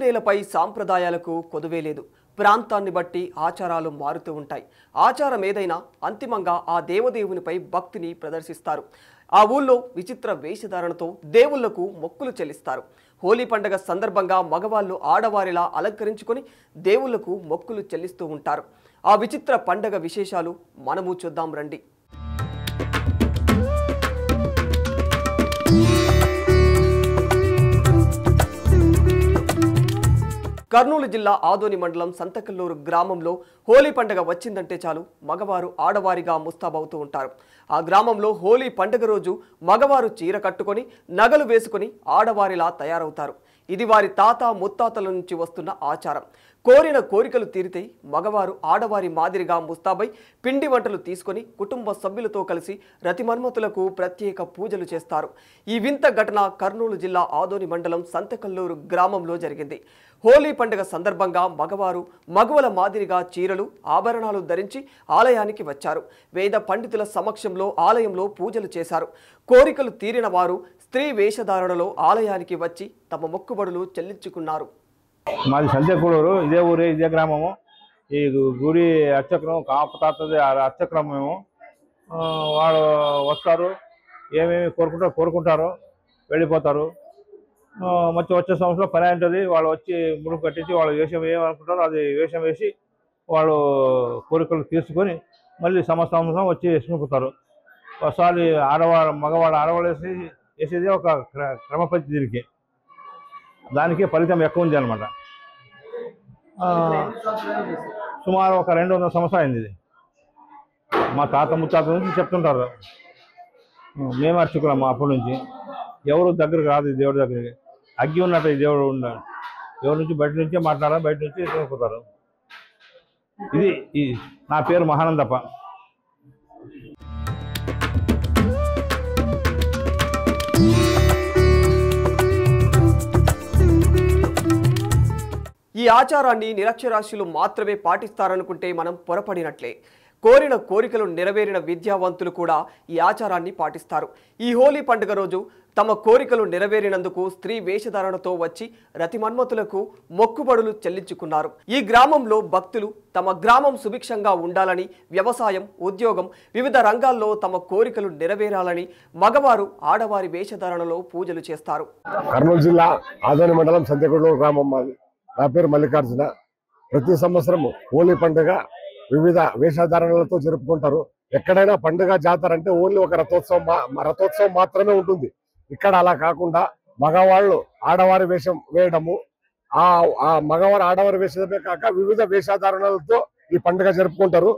నేలపై సాంప్రదాయాలకు కొదువే లేదు. ప్రాంతాన్ని బట్టి ఆచారాలు మారుతూ ఉంటాయి. ఆచారం ఏదైనా అంతిమంగా ఆ దేవదేవునిపై భక్తిని ప్రదర్శిస్తారు. ఆ ఊళ్ళో విచిత్ర వేషధారణతో దేవుళ్లకు మొక్కులు చెల్లిస్తారు. హోలీ పండుగ సందర్భంగా మగవాళ్ళు ఆడవారిలా అలంకరించుకొని దేవుళ్లకు మొక్కులు చెల్లిస్తూ ఉంటారు. ఆ విచిత్ర పండుగ విశేషాలు మనము చూద్దాం రండి. కర్నూలు జిల్లా ఆదోని మండలం సంతకల్లూరు గ్రామంలో హోలీ పండుగ వచ్చిందంటే చాలు మగవారు ఆడవారిగా ముస్తాబవుతూ ఉంటారు. ఆ గ్రామంలో హోలీ పండుగ రోజు మగవారు చీర కట్టుకొని నగలు వేసుకొని ఆడవారిలా తయారవుతారు. ఇది వారి తాత ముత్తాతల నుంచి వస్తున్న ఆచారం. కోరిన కోరికలు తీరితే మగవారు ఆడవారి మాదిరిగా ముస్తాబై పిండి వంటలు తీసుకొని కుటుంబ సభ్యులతో కలిసి రతిమన్మతులకు ప్రత్యేక పూజలు చేస్తారు. ఈ వింత ఘటన కర్నూలు జిల్లా ఆదోని మండలం సంతకల్లూరు గ్రామంలో జరిగింది. హోలీ పండుగ సందర్భంగా మగవారు మగవల మాదిరిగా చీరలు ఆభరణాలు ధరించి ఆలయానికి వచ్చారు. వేద పండితుల సమక్షంలో ఆలయంలో పూజలు చేశారు. కోరికలు తీరిన వారు స్త్రీ వేషధారణలో ఆలయానికి వచ్చి తమ మొక్కుబడులు చెల్లించుకున్నారు. మాది సంతకల్లూరు, ఇదే ఊరే, ఇదే గ్రామము. ఈ గుడి అర్చక్రం కాపతాతది అర్చక్రం. మేము వాడు వస్తారు, ఏమేమి కోరుకుంటారో వెళ్ళిపోతారు. మంచి వచ్చే సంవత్సరం పని ఉంటుంది. వాళ్ళు వచ్చి ముడుపు కట్టించి వాళ్ళు వేషం ఏమనుకుంటారో అది వేషం వేసి వాళ్ళు కోరికలు తీసుకొని మళ్ళీ సంవత్సరం వచ్చి వేసుకుపోతారు. ఒకసారి మగవాడు ఆడవాళ్ళు వేసేది ఒక క్రమ పద్ధతికి, దానికి ఫలితం ఎక్కువ ఉంది అనమాట. సుమారు ఒక 200 సంవత్సరాలు అయింది ఇది. మా తాత ముత్తాత నుంచి చెప్తుంటారు. మేము అర్చుకున్నాము అప్పటి నుంచి. ఎవరు దగ్గరకు రాదు దేవుడి దగ్గరికి. అగ్గి ఉన్నట్టు ఈ దేవుడు ఉన్నాడు. ఎవరి నుంచి బయట నుంచే మాట్లాడాలి, బయట నుంచి తీసుకుపోతారు. ఇది నా పేరు మహానందప్ప. ఈ ఆచారాన్ని నిరక్షరాస్యులు మాత్రమే పాటిస్తారనుకుంటే మనం పొరపడినట్లే. కోరిన కోరికలు నెరవేరిన విద్యావంతులు కూడా ఈ ఆచారాన్ని పాటిస్తారు. ఈ హోలీ పండుగ రోజు తమ కోరికలు నెరవేరినందుకు స్త్రీ వేషధారణతో వచ్చి రతిమన్మతులకు మొక్కుబడులు చెల్లించుకున్నారు. ఈ గ్రామంలో భక్తులు తమ గ్రామం సుభిక్షంగా ఉండాలని, వ్యవసాయం, ఉద్యోగం, వివిధ రంగాల్లో తమ కోరికలు నెరవేరాలని మగవారు ఆడవారి వేషధారణలో పూజలు చేస్తారు. కర్నూలు జిల్లా ఆదోని మండలం సంతకల్లూరు గ్రామం మాది. నా పేరు మల్లికార్జున. ప్రతి సంవత్సరం హోలీ పండుగ వివిధ వేషధారణలతో జరుపుకుంటారు. ఎక్కడైనా పండుగ జాతర అంటే ఓన్లీ ఒక రథోత్సవం మాత్రమే ఉంటుంది. ఇక్కడ అలా కాకుండా మగవాళ్ళు ఆడవారి వేషం వేయడము, ఆ మగవారు ఆడవారి వేషమే కాక వివిధ వేషధారణలతో ఈ పండుగ జరుపుకుంటారు.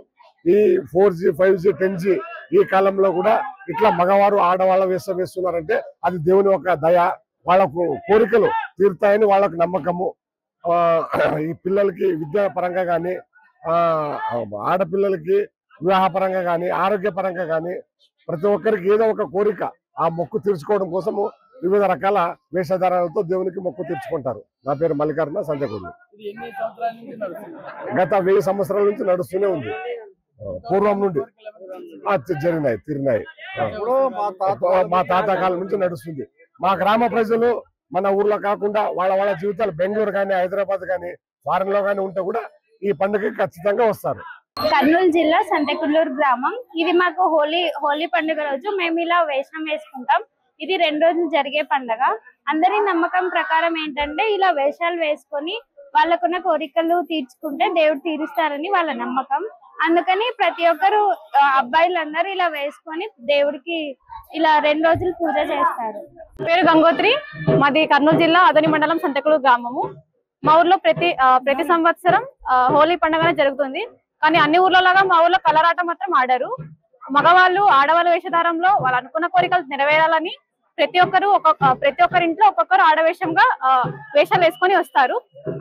ఈ 4G, 5G, 10G ఈ కాలంలో కూడా ఇట్లా మగవారు ఆడవాళ్ళ వేషం వేస్తున్నారంటే అది దేవుని యొక్క దయ. వాళ్ళకు కోరికలు తీరుతాయని వాళ్ళకు నమ్మకము. ఈ పిల్లలకి విద్యా పరంగా కానీ, ఆడపిల్లలకి వివాహపరంగా కానీ, ఆరోగ్యపరంగా కానీ ప్రతి ఒక్కరికి ఏదో ఒక కోరిక ఆ మొక్కు తీర్చుకోవడం కోసము వివిధ రకాల వేషధారణలతో దేవునికి మొక్కు తీర్చుకుంటారు. నా పేరు మల్లికార్జున, సంతకల్లూరు. గత 1000 సంవత్సరాల నుంచి నడుస్తూనే ఉంది. పూర్వం నుండి తీరినాయి. మా తాత కాలం నుంచి నడుస్తుంది. మా గ్రామ ప్రజలు మన ఊర్లో కాకుండా వాళ్ళ జీవితాలు బెంగళూరు కానీ, హైదరాబాద్ కానీ, ఫారెన్ లో కానీ ఉంటే కూడా ఈ పండుగకి ఖచ్చితంగా వస్తారు. కర్నూలు జిల్లా సంతకల్లూరు గ్రామం. ఇది మాకు హోలీ పండుగ రోజు మేము ఇలా వేషం వేసుకుంటాం. ఇది 2 రోజులు జరిగే పండుగ. అందరి నమ్మకం ప్రకారం ఏంటంటే ఇలా వేషాలు వేసుకొని వాళ్ళకున్న కోరికలు తీర్చుకుంటే దేవుడు తీరుస్తారని వాళ్ళ నమ్మకం. అందుకని ప్రతి ఒక్కరు అబ్బాయిలందరూ ఇలా వేసుకొని దేవుడికి ఇలా 2 రోజులు పూజ చేస్తారు. పేరు గంగోత్రి. మాది కర్నూలు జిల్లా ఆదోని మండలం సంతకల్లూరు గ్రామము. మా ఊర్లో ప్రతి సంవత్సరం హోలీ పండుగనే జరుగుతుంది. కానీ అన్ని ఊర్లలాగా మా ఊర్లో కలరాట మాత్రం ఆడారు. మగవాళ్ళు ఆడవాళ్ళ వేషధారంలో వాళ్ళు అనుకున్న కోరికలు నెరవేరాలని ప్రతి ఒక్కరి ఇంట్లో ఒక్కొక్కరు ఆడవేషంగా వేషాలు వేసుకొని వస్తారు.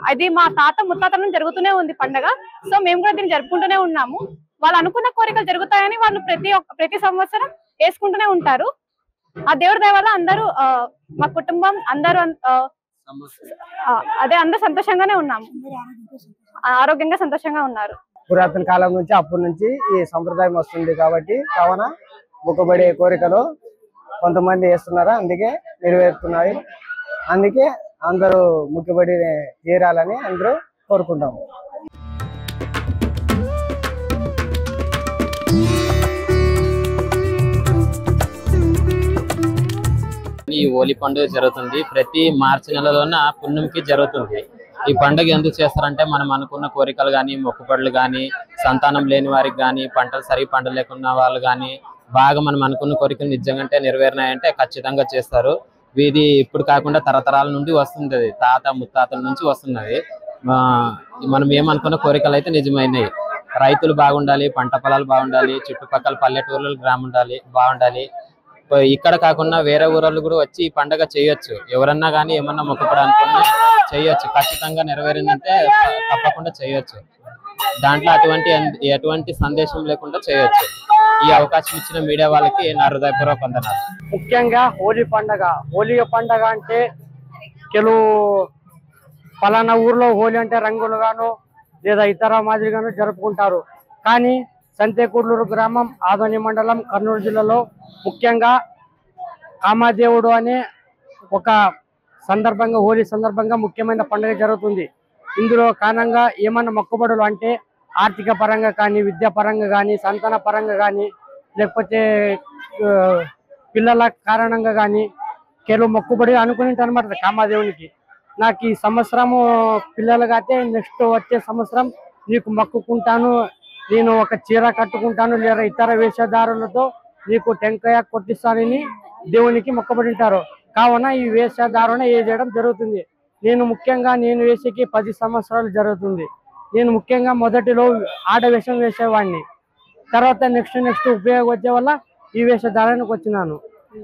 అది మా తాత ముత్తాతల నుంచి జరుగుతూనే ఉంది పండుగ. సో మేము కూడా దీన్ని జరుపుకుంటూనే ఉన్నాము. వాళ్ళు అనుకున్న కోరికలు జరుగుతాయని వాళ్ళు ప్రతి సంవత్సరం వేసుకుంటూనే ఉంటారు. ఆ దేవుడి దయ వల్ల అందరూ మా కుటుంబం అందరూ అందరూ సంతోషంగానే ఉన్నాము, ఆరోగ్యంగా సంతోషంగా ఉన్నారు. పురాతన కాలం నుంచి అప్పటి నుంచి ఈ సంప్రదాయం వస్తుంది కాబట్టి కావున మొక్కుబడే కోరికలు కొంతమంది వేస్తున్నారు, అందుకే నెరవేరుతున్నాయి. అందుకే అందరూ ముక్కుబడి తీరాలని అందరూ కోరుకుంటాము. ఈ హోలీ పండుగ జరుగుతుంది. ప్రతి మార్చి నెలలోన పున్నమికి జరుగుతుంది. ఈ పండుగ ఎందుకు చేస్తారంటే మనం అనుకున్న కోరికలు కానీ, మొక్కుబడులు కానీ, సంతానం లేని వారికి కానీ, పంటలు సరిగ్గా పండలేకున్న వాళ్ళు కానీ బాగా మనం అనుకున్న కోరికలు నిజంగా నెరవేరినాయంటే ఖచ్చితంగా చేస్తారు. ఇది ఇప్పుడు కాకుండా తరతరాల నుండి వస్తుంది, తాత ముత్తాతల నుంచి వస్తున్నది. మనం ఏమనుకున్న కోరికలు అయితే నిజమైనవి. రైతులు బాగుండాలి, పంట పొలాలు బాగుండాలి, చుట్టుపక్కల పల్లెటూర్లు గ్రామం బాగుండాలి. ఇక్కడ కాకుండా వేరే ఊర్లు కూడా వచ్చి ఈ పండుగ చేయొచ్చు. ఎవరన్నా కానీ ఏమన్నా మొక్కుబడి అనుకున్నా చేయొచ్చు. ఖచ్చితంగా నెరవేరిందంటే తప్పకుండా చేయొచ్చు. దాంట్లో ఎటువంటి సందేశం లేకుండా చేయొచ్చు. ఈ అవకాశం ఇచ్చిన మీడియా వాళ్ళకి నా హృదయపూర్వక వందనాలు. ముఖ్యంగా హోలీ పండగ అంటే ಕೆಲವು పలానా ఊర్లో హోలీ అంటే రంగులుగాను లేదా ఇతర మాదిరిగాను జరుపుకుంటారు. కానీ సంతేకుర్లూరు గ్రామం, ఆదోని మండలం, కర్నూలు జిల్లాలో ముఖ్యంగా కామదేవుడు అనే ఒక సందర్భంగా, హోలీ సందర్భంగా ముఖ్యమైన పండుగ జరుగుతుంది. ఇందులో కారణంగా ఏమన్నా మొక్కుబడులు అంటే ఆర్థిక పరంగా కానీ, విద్యా పరంగా కానీ, సంతాన పరంగా కానీ, లేకపోతే పిల్లల కారణంగా కానీ ಕೆಲವು మొక్కుబడి అనుకుని అనమాట కామదేవునికి. నాకు ఈ సంవత్సరము పిల్లలుగా అయితే నెక్స్ట్ వచ్చే సంవత్సరం నీకు మొక్కుకుంటాను, నేను ఒక చీర కట్టుకుంటాను లేదా ఇతర వేషధారులతో నీకు టెంకాయ కొట్టిస్తానని దేవునికి మొక్కబడి ఉంటారు. కావున ఈ వేషధారణ చేయడం జరుగుతుంది. నేను వేసేకి 10 సంవత్సరాలు జరుగుతుంది. నేను ముఖ్యంగా మొదటిలో ఆడవేషం వేసేవాడిని. తర్వాత నెక్స్ట్ ఉపయోగం వచ్చే వల్ల ఈ వేషధారణకు వచ్చినాను.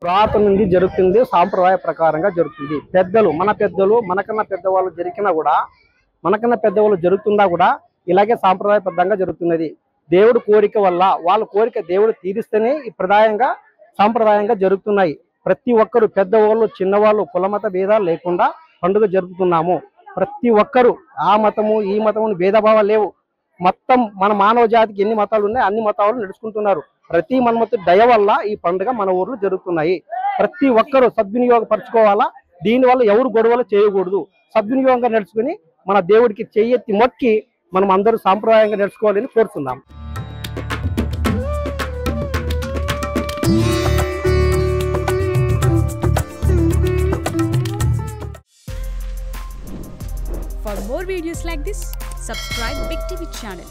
పురాతన నుండి జరుగుతుంది, సాంప్రదాయ ప్రకారంగా జరుగుతుంది. మనకన్నా పెద్దవాళ్ళు జరిగినా కూడా, మనకన్నా పెద్దవాళ్ళు జరుగుతుందా కూడా ఇలాగే సాంప్రదాయబద్ధంగా జరుగుతున్నది. దేవుడు కోరిక వల్ల వాళ్ళ కోరిక దేవుడు తీరిస్తేనే ఈ సాంప్రదాయంగా జరుగుతున్నాయి. ప్రతి ఒక్కరు పెద్దవాళ్ళు, చిన్నవాళ్ళు, కులమత భేదాలు లేకుండా పండుగ జరుపుతున్నాము. ప్రతి ఒక్కరు ఆ మతము ఈ మతము భేదభావాలు లేవు. మొత్తం మన మానవ జాతికి ఎన్ని మతాలు ఉన్నాయి అన్ని మతాలు నడుచుకుంటున్నారు. ప్రతి మన్మతు దయ వల్ల ఈ పండుగ మన ఊర్లో జరుగుతున్నాయి. ప్రతి ఒక్కరూ సద్వినియోగపరచుకోవాలా. దీనివల్ల ఎవరు గొడవలు చేయకూడదు. సద్వినియోగంగా నడుచుకుని మన దేవుడికి చెయ్యెత్తి మొక్కి మనం అందరూ సాంప్రదాయంగా నడుచుకోవాలని కోరుతున్నాం. For more videos like this, subscribe Big TV channel.